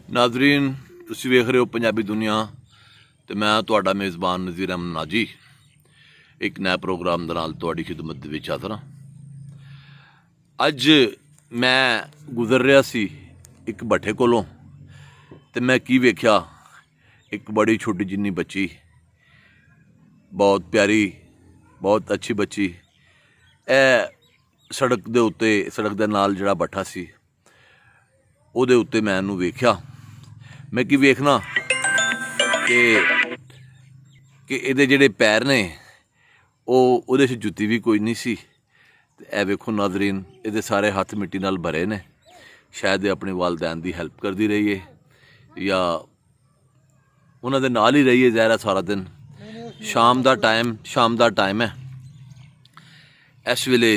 नाजरीन तुसीं वेख रहे हो पंजाबी दुनिया तो मैं तुहाडा मेज़बान नज़ीर अहमद नाजी एक नए प्रोग्राम दे नाल तुहाडी खिदमत दे विच हाज़र हां। अज मैं गुजर रहा सी एक भट्ठे कोलों ते मैं की वेख्या एक बड़ी छोटी जिन्नी बच्ची, बहुत प्यारी बहुत अच्छी बच्ची, ए सड़क दे उत्ते सड़क दे नाल जिहड़ा भट्ठा सी उहदे उत्ते मैं इहनूं वेख्या। मैं की वेखना कि इहदे जिहड़े पैर ने उहदे च जुत्ती भी कोई नहीं सी। ए वेखो नाजरीन, इहदे सारे हत्थ मिट्टी नाल भरे ने। शायद ये अपने वालदैन की हैल्प करती रही है या उन्हां दे नाल ही रही है ज़ाहिर है सारा दिन। शाम का टाइम है। इस वेले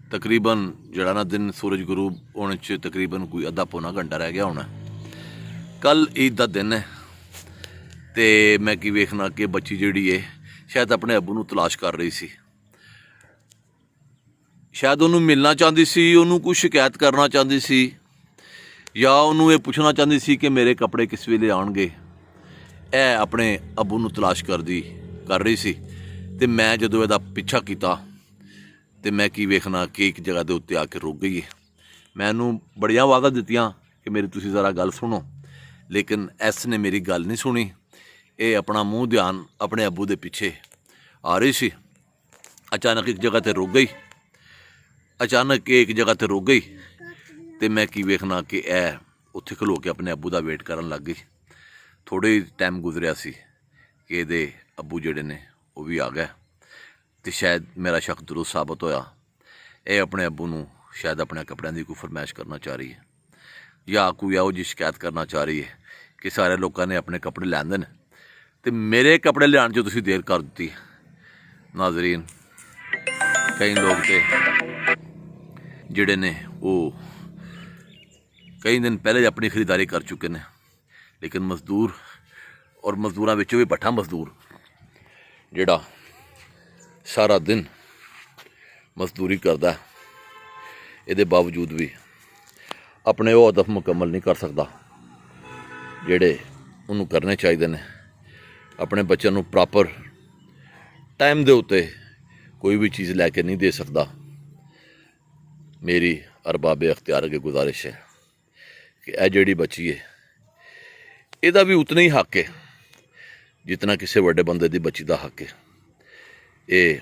तकरीबन जिहड़ा ना दिन सूरज गरूब होने च तकरीबन कोई अद्धा पौना घंटा रह गया होना। कल ईद का दिन है तो मैं की वेखना कि बच्ची जिहड़ी है शायद अपने अब्बू नूं तलाश कर रही सी। शायद उन्होंने मिलना चाहती सी, उन्होंने कुछ शिकायत करना चाहती सी या उन्होंने ये पूछना चाहती सी कि मेरे कपड़े किस वेले आउणगे। ए अपने अब्बू नूं तलाश कर रही सी। ते मैं जदों इहदा पिछा किया तो मैं की वेखना कि एक जगह के उत्ते आके रुक गई है। मैं इहनूं बड़ियां वादा दित्तियां कि मेरी तुसीं ज़रा गल सुनो, लेकिन इस ने मेरी गल नहीं सुनी। ये अपना मूँह ध्यान अपने अब्बू के पिछे आ रही सी। अचानक एक जगह पर रुक गई। तो मैं की वेखना कि उत्थे खलो के अपने अब्बू का वेट करन लग गई। थोड़े ही टाइम गुजरिया सी कि इहदे अब्बू जिहड़े ने वो भी आ गए। तो शायद मेरा शक दुरुस्त साबित होया। ये अपने अब्बू नूं शायद अपने कपड़िਆਂ की कोई फरमाइश करना चाह रही है या कोई ਇਹੋ ਜਿਹੀ शिकायत करना चाह रही है कि सारे लोगों ने अपने कपड़े लैंदे ने तो मेरे कपड़े लियाण 'ਚ तुसीं देर कर दी। नाजरीन कई लोग तो जिहड़े ने वो कई दिन पहले अपनी खरीदारी कर चुके हैं, लेकिन मजदूर और मजदूरों विचों भी भट्ठा मजदूर जिहड़ा सारा दिन मजदूरी करता है, इहदे बावजूद भी अपने वो हदफ मुकम्मल नहीं कर सकता जिहड़े उन्होंने करने चाहिए ने। अपने बच्चों को प्रॉपर टाइम के उत्ते कोई भी चीज़ लैके नहीं दे सकता। मेरी अरबाबे अख्तियार अगे गुजारिश है कि यह जिहड़ी बच्ची है इहदा भी उतना ही हक है जितना किसी बड़े बंदे की बच्ची का हक है। ये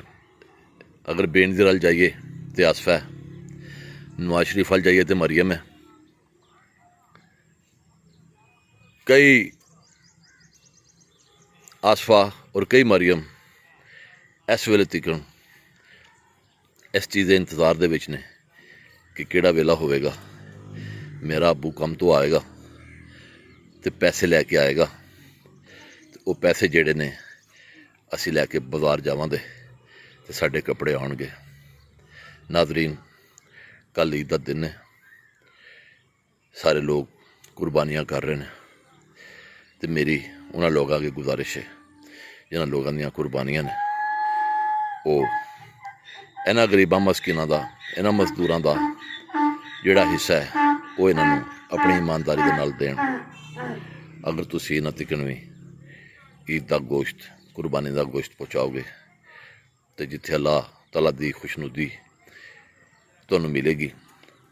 अगर बेनज़ीर अल जाइए तो आसफा है, नवाज शरीफ अल जाइए तो मरियम है। कई आसफा और कई मरियम इस वेले तक इस चीज़ के इंतज़ार दे विच ने कि किहड़ा वेला होवेगा, मेरा अब्बू कम तो आएगा तो पैसे लैके आएगा, तो वो पैसे जिहड़े ने असीं लैके बाज़ार जावांगे तो साडे कपड़े आउणगे। नाजरीन कल ईद का दिन है, सारे लोग कुर्बानियां कर रहे हैं तो मेरी उन्होंने लोगों की गुजारिश है जिन्होंने लोगों दी कुर्बानियां ने वो इन्हां गरीबां मस्किनां दा इन्हां मजदूरां दा जिहड़ा हिस्सा है वो इन्हां अपनी ईमानदारी दे नाल देण। अगर तुसीं इन्हां तकन भी ईद का गोश्त कुर्बानी का गोश्त पहुँचाओगे तो जिथे अल्लाह तआला दी खुशनुदी तुहानूं मिलेगी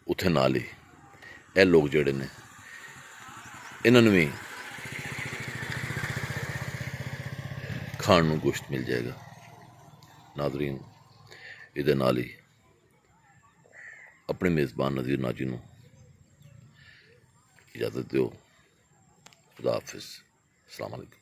उत्थे नाल ही ये लोग जिहड़े ने इन्हां भी खाण नूं गोश्त मिल जाएगा। नाजरीन इहदे नाल ही अपने मेज़बान नज़ीर नाजी नूं इजाज़त दिओ। खुदा हाफिज़। अस्सलाम वालेकुम।